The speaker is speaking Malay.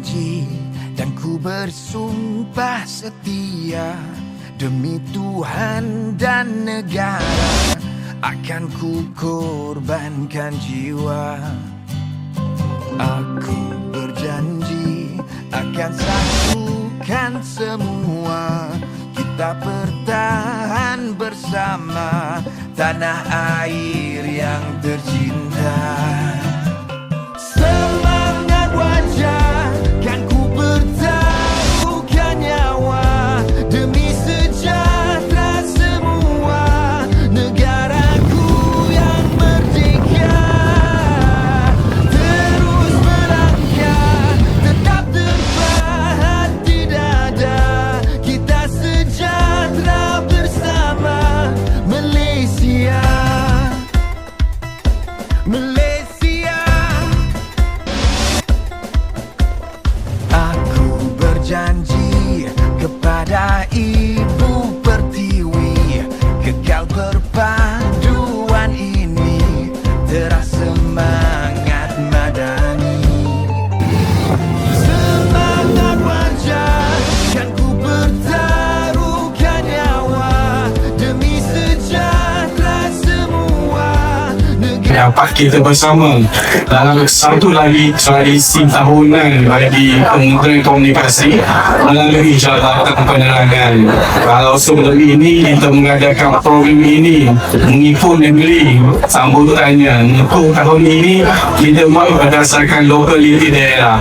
berjanji dan ku bersumpah setia, demi Tuhan dan negara akan ku korbankan jiwa. Aku berjanji akan satukan semua, kita bertahan bersama tanah air yang tercinta. Semangat wajah kan ku bertaruhkan nyawa, demi sejahtera semua negaraku yang merdeka. Terus melangkah, tetap terpahat di dada, kita sejahtera bersama Malaysia. Malaysia. Aku berjanji kepada Ibu Pertiwi, kekal perpaduan ini terasa semangat madani. Semangat wajah kan ku bertaruhkan nyawa, demi sejahtera semua negara. Dapat kita bersama dalam satu lagi tradisi tahunan bagi Kementerian Komunikasi melalui Jabatan Penerangan. Kalau sebelum ini kita mengadakan program ini mengikut negeri sambutannya, untuk tahun ini kita mahu berdasarkan lokaliti daerah.